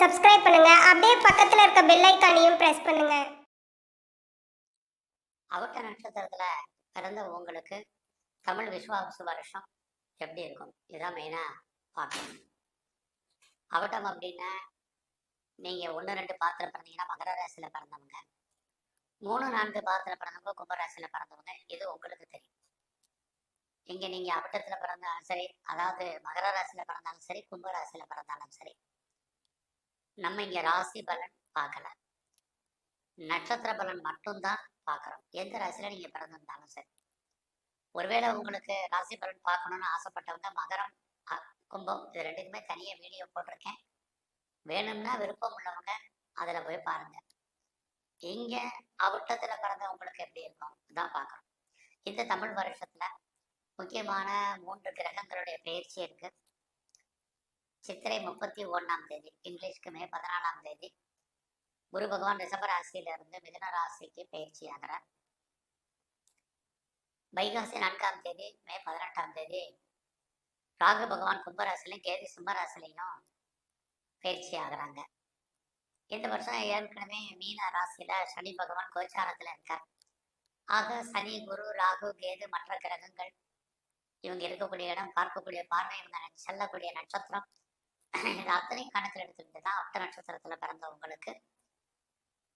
Subscribe பண்ணுங்க. அப்படியே பக்கத்துல இருக்க பெல் ஐகானையும் பிரஸ் பண்ணுங்க. அவட்ட நட்சத்திரத்துல பிறந்த உங்களுக்கு தமிழ் விஸ்வாச வருஷம் எப்படி இருக்கும்? இதுதான் மெயினா பார்க்கணும். அவட்டம் அப்படின்னா நீங்க 1-2 பாத்திரம் பிறந்தீங்கன்னா மகர ராசியில பிறந்தவங்க, 3-4 பாத்திரம் பிறந்தவங்க கும்பராசியில பிறந்தவங்க. இது உங்களுக்கு தெரியும். இங்க நீங்க அவட்டத்துல பிறந்தாலும் சரி, அதாவது மகர ராசியில பிறந்தாலும் சரி, கும்பராசியில பிறந்தாலும் சரி, நம்ம இங்க ராசி பலன் பார்க்கல, நட்சத்திர பலன் மட்டும்தான் பார்க்குறோம். எந்த ராசியில நீங்க பிறந்திருந்தாலும் சரி. ஒருவேளை உங்களுக்கு ராசி பலன் பார்க்கணும்னு ஆசைப்பட்டவங்க மகரம், கும்பம் இது ரெண்டுக்குமே தனியாக வீடியோ போட்டிருக்கேன். வேணும்னா விருப்பம் உள்ளவங்க அதில் போய் பாருங்க. இங்கே அவுட்டத்தில் பிறந்தவங்களுக்கு எப்படி இருக்கும் தான் பார்க்குறோம். இந்த தமிழ் வருஷத்தில் முக்கியமான 3 கிரகங்களுடைய பயிற்சி இருக்கு. சித்திரை 31ஆம் தேதி, இங்கிலீஷ்க்கு மே 14ஆம் தேதி குரு பகவான் ரிஷப ராசியிலிருந்து மிதுன ராசிக்கு பயிற்சி ஆகிறார். வைகாசி 4ஆம் தேதி, மே 18ஆம் தேதி ராகு பகவான் கும்பராசிலையும் கேது சிம்மராசிலையும் பயிற்சி ஆகிறாங்க. இந்த வருஷம் ஏற்கனவே மீன ராசியில சனி பகவான் கோச்சாரத்துல இருக்கார். ஆக சனி, குரு, ராகு, கேது, மற்ற கிரகங்கள் இவங்க இருக்கக்கூடிய இடம், பார்க்கக்கூடிய பார்வை, இவங்க செல்லக்கூடிய நட்சத்திரம், இது அத்தனை கணக்கில் எடுத்துக்கிட்டு தான் அப்த நட்சத்திரத்துல பிறந்தவங்களுக்கு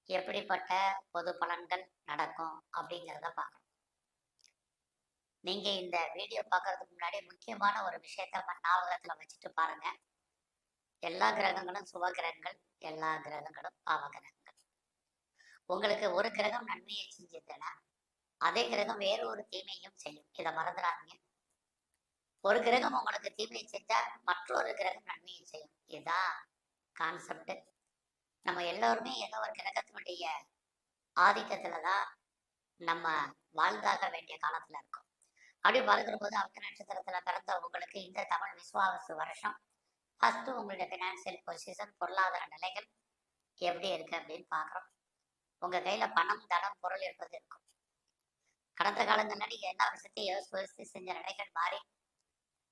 எப்படிப்பட்ட பொது பலன்கள் நடக்கும் அப்படிங்கிறத பார்க்கணும். நீங்க இந்த வீடியோ பார்க்கறதுக்கு முன்னாடி முக்கியமான ஒரு விஷயத்த ஞாபகத்துல வச்சுட்டு பாருங்க. எல்லா கிரகங்களும் சுப கிரகங்கள், எல்லா கிரகங்களும் பாவ கிரகங்கள். உங்களுக்கு ஒரு கிரகம் நன்மையை செஞ்சதுன்னா அதே கிரகம் வேறு ஒரு தீமையும் செய்யும். இதை மறந்துடாதீங்க. ஒரு கிரகம் உங்களுக்கு தீமையை செஞ்சா மற்றொரு கிரகம் நன்மையை செய்யும். இதுதான் கான்செப்ட். நம்ம எல்லோருமே ஏதோ ஒரு கிரகத்தினுடைய ஆதிக்கத்துலதான் நம்ம வாழ்ந்தாக வேண்டிய காலத்துல இருக்கோம். அப்படி பார்க்கிற போது அப்த நட்சத்திரத்துல பிறந்த உங்களுக்கு இந்த தமிழ் விஸ்வாவசு வருஷம் ஃபர்ஸ்ட் உங்களுடைய ஃபினான்சியல் பொசிஷன், பொருளாதார நிலைகள் எப்படி இருக்கு அப்படின்னு பார்க்குறோம். உங்க கையில பணம், தனம், பொருள் என்பது இருக்கும். கடந்த காலங்களில் நீங்க எல்லா விஷயத்தையும் யோசித்து செஞ்ச நிலைகள் மாறி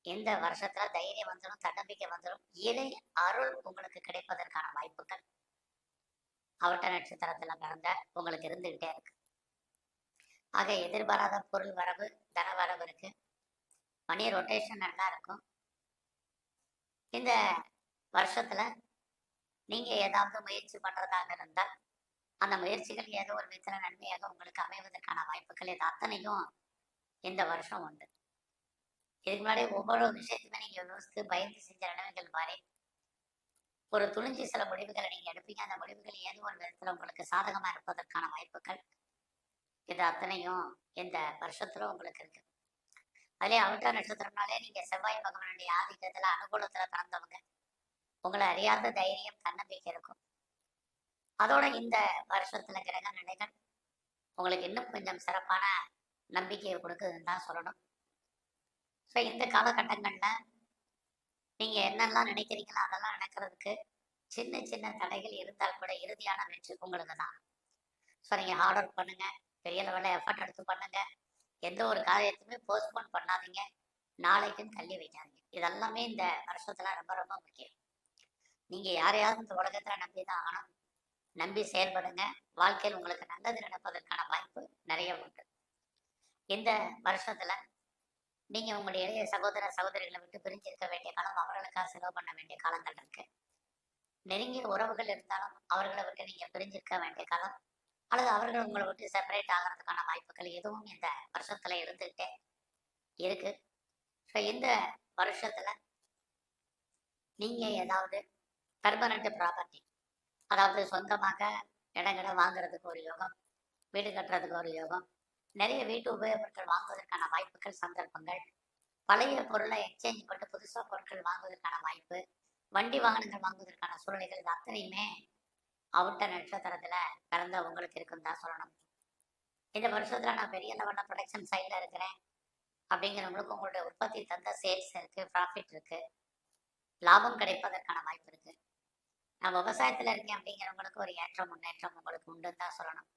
இந்த வருஷத்துல தைரியம் வந்துடும், தன்னம்பிக்கை வந்துடும், இறை அருள் உங்களுக்கு கிடைப்பதற்கான வாய்ப்புகள் அவட்ட நட்சத்திரத்துல பிறந்த உங்களுக்கு இருந்துகிட்டே இருக்கு. ஆக எதிர்பாராத பொருள் வரவு, தன வரவு இருக்கு. மணி ரொட்டேஷன் நல்லா இருக்கும். இந்த வருஷத்துல நீங்க ஏதாவது முயற்சி பண்றதாக இருந்தால் அந்த முயற்சிகள் ஏதோ ஒரு விதத்துல நன்மையாக உங்களுக்கு அமைவதற்கான வாய்ப்புகள் இது அத்தனையும் இந்த வருஷம் உண்டு. இதுக்கு முன்னாடி ஒவ்வொரு விஷயத்தையுமே நீங்க யோசித்து பயந்து செஞ்ச நிலைமைகள் மாறி ஒரு துணிஞ்சு சில முடிவுகளை நீங்க எடுப்பீங்க. அந்த முடிவுகள் ஏதோ ஒரு விதத்துல உங்களுக்கு சாதகமா இருப்பதற்கான வாய்ப்புகள் இது அத்தனையும் இந்த வருஷத்துல உங்களுக்கு இருக்கு. அதுலேயே அவட்ட நட்சத்திரம்னாலே நீங்க செவ்வாய் பகவானுடைய ஆதிக்கத்துல அனுகூலத்துல பிறந்தவங்க. உங்களை அறியாத தைரியம், தன்னம்பிக்கை இருக்கும். அதோட இந்த வருஷத்துல கிரக நிலைகள் உங்களுக்கு இன்னும் கொஞ்சம் சிறப்பான நம்பிக்கையை கொடுக்குதுன்னு தான் சொல்லணும். ஸோ இந்த காலகட்டங்கள்ல நீங்க என்னெல்லாம் நினைக்கிறீங்களோ அதெல்லாம் நடக்கிறதுக்கு சின்ன சின்ன தடைகள் இருந்தால் கூட இறுதியான வெற்றி உங்களுக்கு தான். ஸோ நீங்க ஹார்ட் ஒர்க் பண்ணுங்க, பெரிய லெவலில் எஃபர்ட் எடுத்து பண்ணுங்க. எந்த ஒரு காரியத்தையுமே போஸ்ட்போன் பண்ணாதீங்க, நாளைக்குன்னு தள்ளி வைக்காதீங்க. இதெல்லாமே இந்த வருஷத்துல ரொம்ப ரொம்ப முக்கியம். நீங்க யாரையாவது இந்த உலகத்துல நம்பி தான் ஆகணும். நம்பி செயல்படுங்க. வாழ்க்கையில் உங்களுக்கு நல்லது நடப்பதற்கான வாய்ப்பு நிறைய உண்டு. இந்த வருஷத்துல நீங்க உங்களுடைய இளைய சகோதர சகோதரிகளை விட்டு பிரிஞ்சிருக்க வேண்டிய காலம், அவர்களுக்காக செலவு பண்ண வேண்டிய காலங்கள் இருக்கு. நெருங்கிய உறவுகள் இருந்தாலும் அவர்களை விட்டு நீங்க பிரிஞ்சிருக்க வேண்டிய காலம், அல்லது அவர்கள் உங்களை விட்டு செப்பரேட் ஆகிறதுக்கான வாய்ப்புகள் எதுவும் இந்த வருஷத்துல இருந்துகிட்டே இருக்கு. ஸோ இந்த வருஷத்துல நீங்க ஏதாவது பெர்மனண்ட் ப்ராப்பர்ட்டி, அதாவது சொந்தமாக இடங்களை வாங்குறதுக்கு ஒரு யோகம், வீடு கட்டுறதுக்கு ஒரு யோகம், நிறைய வீட்டு உபயோகப்பொருட்கள் வாங்குவதற்கான வாய்ப்புகள், சந்தர்ப்பங்கள், பழைய பொருளை எக்ஸ்சேஞ்ச் பண்ணி புதுசாக பொருட்கள் வாங்குவதற்கான வாய்ப்பு, வண்டி வாகனங்கள் வாங்குவதற்கான சூழ்நிலைகள், இது அத்தனையுமே அவுட்ட நட்சத்திரத்துல பிறந்த உங்களுக்கு இருக்குன்னு தான் சொல்லணும். இந்த வருஷத்துல நான் பெரிய லெவலில் ப்ரொடக்ஷன் சைடில் இருக்கிறேன் அப்படிங்கிறவங்களுக்கு உங்களுடைய உற்பத்தி தந்த சேல்ஸ் இருக்கு, ப்ராஃபிட் இருக்கு, லாபம் கிடைப்பதற்கான வாய்ப்பு இருக்கு. நான் விவசாயத்துல இருக்கேன் அப்படிங்கிறவங்களுக்கு ஒரு ஏற்றம், முன்னேற்றம் உங்களுக்கு உண்டுன்னு தான் சொல்லணும்.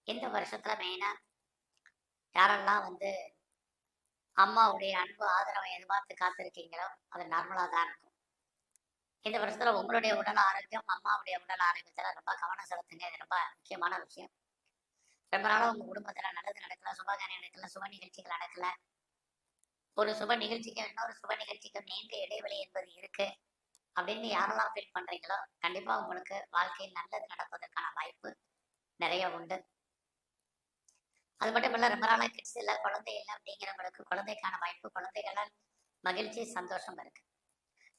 இந்த வருஷத்துல மெயினா யாரெல்லாம் அம்மாவுடைய அன்பு, ஆதரவை எதிர்பார்த்து காத்திருக்கீங்களோ அது நார்மலா தான் இருக்கும். இந்த வருஷத்துல உங்களுடைய உடல் ஆரோக்கியம், அம்மாவுடைய உடல் ஆரோக்கியத்துல ரொம்ப கவனம் செலுத்துங்க. இது ரொம்ப முக்கியமான விஷயம். ரொம்ப நாளா உங்க குடும்பத்துல நல்லது நடக்கல, சுபகாரியம் நடக்கல, சுப நிகழ்ச்சிகள் நடக்கல. ஒரு சுப நிகழ்ச்சிக்கு இன்னொரு சுப நிகழ்ச்சிக்கு நீண்ட இடைவெளி என்பது இருக்கு அப்படின்னு யாரெல்லாம் ஃபீல் பண்றீங்களோ, கண்டிப்பா உங்களுக்கு வாழ்க்கையில் நல்லது நடப்பதற்கான வாய்ப்பு நிறைய உண்டு. அது மட்டும் இல்ல, ரொம்ப நாளா கிட்ஸ் இல்லை, குழந்தை இல்லை அப்படிங்கிறவங்களுக்கு குழந்தைக்கான வாய்ப்பு, குழந்தைகளால் மகிழ்ச்சி, சந்தோஷம் இருக்கு.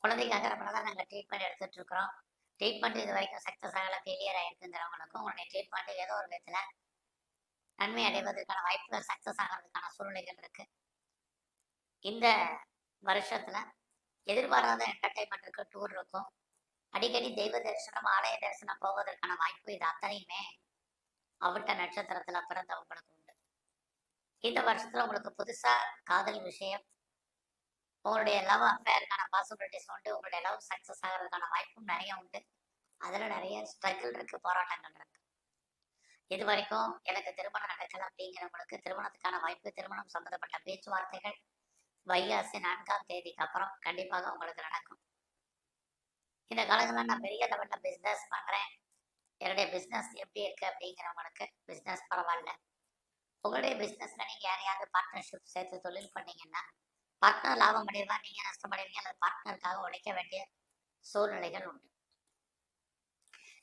குழந்தைக்காக ரொம்ப நாளாக நாங்கள் ட்ரீட்மெண்ட் எடுத்துட்டு இருக்கிறோம். ட்ரீட்மெண்ட் இது வரைக்கும் சக்ஸஸ் ஆகல, ஃபெயிலியர் ஆயிருக்குங்கிறவங்களுக்கும் உங்களுடைய ட்ரீட்மெண்ட் ஏதோ ஒரு விதத்துல நன்மை அடைவதற்கான வாய்ப்புகள், சக்ஸஸ் ஆகிறதுக்கான சூழ்நிலைகள் இருக்கு. இந்த வருஷத்துல எதிர்பாராத என்டர்டைன்மெண்ட் இருக்கு, டூர் இருக்கும், அடிக்கடி தெய்வ தரிசனம், ஆலய தரிசனம் போவதற்கான வாய்ப்பு. இது அத்தனையுமே அவிட்ட நட்சத்திரத்துல பிறந்தவங்களுக்கு உண்டு. இந்த வருஷத்துல உங்களுக்கு புதுசா காதல் விஷயம், உங்களுடைய லவ் அஃபேருக்கான பாசிபிலிட்டிஸ் உண்டு. உங்களுடைய லவ் சக்சஸ் ஆகிறதுக்கான வாய்ப்பும் நிறைய உண்டு. அதுல நிறைய ஸ்ட்ரகிள் இருக்கு, போராட்டங்கள் இருக்கு. இது வரைக்கும் எனக்கு திருமணம் நடக்கல அப்படிங்கிறவங்களுக்கு திருமணத்துக்கான வாய்ப்பு, திருமணம் சம்பந்தப்பட்ட பேச்சுவார்த்தைகள் வைகாசி 4ஆம் தேதிக்கு அப்புறம் கண்டிப்பாக உங்களுக்கு நடக்கும். இந்த காலங்களில் நான் பெரிய லெவலில் பிஸ்னஸ் பண்றேன், என்னுடைய பிஸ்னஸ் எப்படி இருக்கு அப்படிங்கிறவங்களுக்கு பிஸ்னஸ் பரவாயில்ல. உங்களுடைய பிஸ்னஸ்ல நீங்க யாரையாவது பார்ட்னர்ஷிப் சேர்த்து தொழில் பண்ணீங்கன்னா பார்ட்னர் லாபம் அடைவா, நீங்க நஷ்டமடைவீங்க, அல்லது பார்ட்னருக்காக உழைக்க வேண்டிய சூழ்நிலைகள் உண்டு.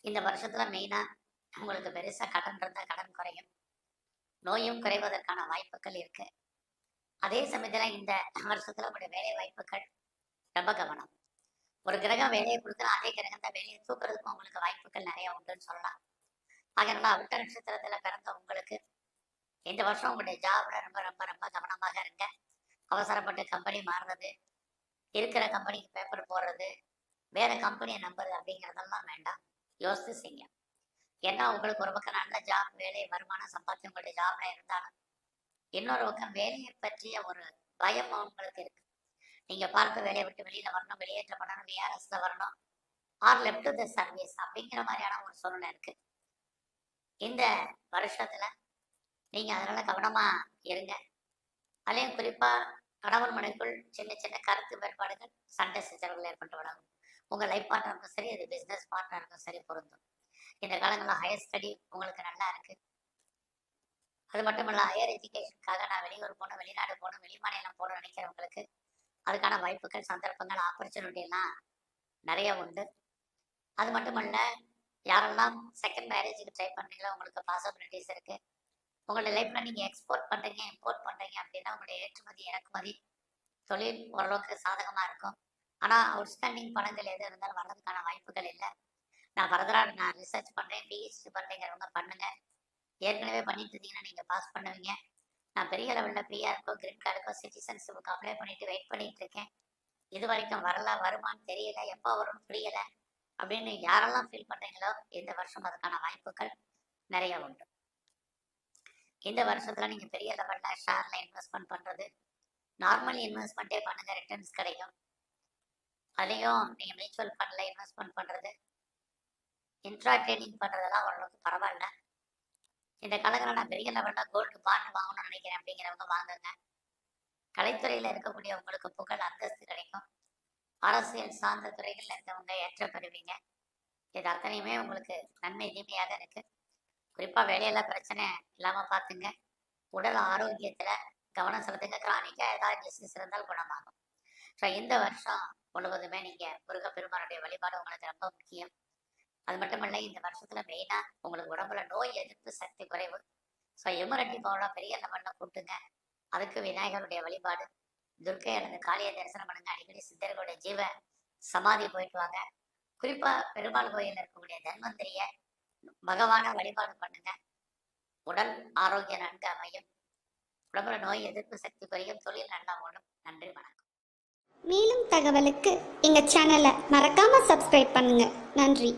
இந்த வருஷத்துல மெயினா உங்களுக்கு பெருசா கடன் இருந்தால் கடன் குறையும், நோயும் குறைவதற்கான வாய்ப்புகள் இருக்கு. அதே சமயத்துல இந்த வருஷத்துல உங்களுடைய வேலை வாய்ப்புகள் ரொம்ப கவனம். ஒரு கிரகம் வேலையை கொடுத்தா அதே கிரகம் தான் வேலையை தூக்குறதுக்கும் உங்களுக்கு வாய்ப்புகள் நிறைய உண்டுன்னு சொல்லலாம். அதனால அவிட்ட நட்சத்திரத்துல பிறந்த உங்களுக்கு இந்த வருஷம் உங்களுடைய ஜாப்ல ரொம்ப ரொம்ப ரொம்ப கவனமாக இருங்க. அவசரப்பட்டு கம்பெனி மாறுறது, இருக்கிற கம்பெனிக்கு பேப்பர் போடுறது, வேற கம்பெனியை நம்புறது அப்படிங்கிறதெல்லாம் வேண்டாம், யோசித்து செய்யுங்க. ஏன்னா உங்களுக்கு ஒரு பக்கம் நல்ல ஜாப், வேலை, வருமானம், சம்பாத்தியம் உங்களுடைய ஜாப்ல இருந்தாலும் இன்னொரு பக்கம் வேலையை பற்றிய ஒரு பயம் உங்களுக்கு இருக்கு. நீங்க பார்க்க வேலையை விட்டு வெளியில வரணும், வெளியேற்றப்படணும், விஆர்எஸ்ல வரணும், ஆர் லெஃப்ட் த சர்வீஸ் அப்படிங்கிற மாதிரியான ஒரு சூழ்நிலை இருக்கு. இந்த வருஷத்துல நீங்க அதனால கவனமா இருங்க. அதுலயும் குறிப்பா கணவன் மனைவிக்குள் சின்ன சின்ன கருத்து வேறுபாடுகள், சண்டை சச்சரவுகள் ஏற்பட்டு விடாகும். உங்க லைஃப் பார்ட்னருக்கும் சரி, அது பிசினஸ் பார்ட்னருக்கும் சரி பொருந்தும். இந்த காலங்களில் ஹையர் ஸ்டடி உங்களுக்கு நல்லா இருக்கு. அது மட்டும் இல்ல, ஹையர் எஜுகேஷனுக்காக நான் வெளியூர் போகணும், வெளிநாடு போகணும், வெளிமாநிலம் போகணும்னு நினைக்கிறவங்களுக்கு அதுக்கான வாய்ப்புகள், சந்தர்ப்பங்கள், ஆப்பர்ச்சுனிட்டி எல்லாம் நிறைய உண்டு. அது மட்டும் இல்ல, யாரெல்லாம் செகண்ட் மேரேஜுக்கு ட்ரை பண்றீங்களோ உங்களுக்கு பாசிபிலிட்டிஸ் இருக்கு. உங்களுடைய லைஃப்ல நீங்க எக்ஸ்போர்ட் பண்றீங்க, இம்போர்ட் பண்றீங்க அப்படின்னா உங்களுடைய ஏற்றுமதி இறக்குமதி தொழில் ஓரளவுக்கு சாதகமா இருக்கும். ஆனா அவுட்ஸ்டாண்டிங் பணங்கள் எது இருந்தாலும் வர்றதுக்கான வாய்ப்புகள் இல்லை. நான் ஃபர்தரா நான் ரிசர்ச் பண்றேன், பிஹெச்டி பண்றேங்கிறவங்க பண்ணுங்க. ஏற்கனவே பண்ணிட்டு இருந்தீங்கன்னா நீங்க பாஸ் பண்ணுவீங்க. நான் பெரிய லெவலில் பிஆருக்கோ, கிரீன் கார்டுக்கோ, சிட்டிசன்ஷிப்புக்கு அப்ளை பண்ணிட்டு வெயிட் பண்ணிட்டு இருக்கேன். இது வரைக்கும் வரல, வருமானு தெரியல, எப்போ வரும்னு புரியல அப்படின்னு யாரெல்லாம் ஃபீல் பண்றீங்களோ இந்த வருஷம் அதுக்கான வாய்ப்புகள் நிறைய உண்டு. இந்த வருஷத்துல நீங்க பெரிய லெவல்ல ஷேர்ல இன்வெஸ்ட்மெண்ட் பண்றது, நார்மல் இன்வெஸ்ட்மெண்ட்டே பண்ணுங்க, ரிட்டர்ன்ஸ் கிடைக்கும். அதுலயும் நீங்க மியூச்சுவல் ஃபண்ட்ல இன்வெஸ்ட்மெண்ட் பண்றது, இன்ட்ரா ட்ரேடிங் பண்றதெல்லாம் ஓரளவுக்கு பரவாயில்ல. இந்த காலங்களில் நான் பெரிய லெவலில் கோல்டு பாண்ட் வாங்கணும்னு நினைக்கிறேன் அப்படிங்கிறவங்க வாங்குங்க. கலைத்துறையில் இருக்கக்கூடிய உங்களுக்கு புகழ், அந்தஸ்து கிடைக்கும். அரசியல் சார்ந்த துறைகளில் இருக்கவங்க ஏற்ற பெறுவீங்க. இது அத்தனையுமே உங்களுக்கு நன்மை தீமையாக இருக்கு. குறிப்பாக வேலையெல்லாம் பிரச்சனை இல்லாமல் பார்த்துங்க. உடல் ஆரோக்கியத்தில் கவனம் செலுத்துங்க. கிரானிக்காக ஏதாவது டிசீஸ் இருந்தால் குணமாகும். ஸோ இந்த வருஷம் முழுவதுமே நீங்கள் முருகப்பெருமானுடைய வழிபாடு உங்களுக்கு ரொம்ப முக்கியம். அது மட்டும் இல்லை, இந்த வருஷத்துல மெயினா உங்களுக்கு உடம்புல நோய் எதிர்ப்பு சக்தி குறைவு. ஸோ இம்யூனிட்டி பவர்ல பெரிய லெவலில் கூட்டுங்க. அதுக்கு விநாயகருடைய வழிபாடு, துர்க்கை அல்லது காளியை தரிசனம் பண்ணுங்க. அடிக்கடி சித்தர்களுடைய ஜீவ சமாதி போயிட்டு வாங்க. குறிப்பா பெருமாள் கோயில் இருக்கக்கூடிய தன்வந்திரிய பகவான வழிபாடு பண்ணுங்க. உடல் ஆரோக்கியம் நன்கு அமையும், உடம்புல நோய் எதிர்ப்பு சக்தி குறையும், தொழில் நல்லா ஓடும். நன்றி, வணக்கம். மேலும் தகவலுக்கு எங்க சேனலை மறக்காம சப்ஸ்கிரைப் பண்ணுங்க. நன்றி.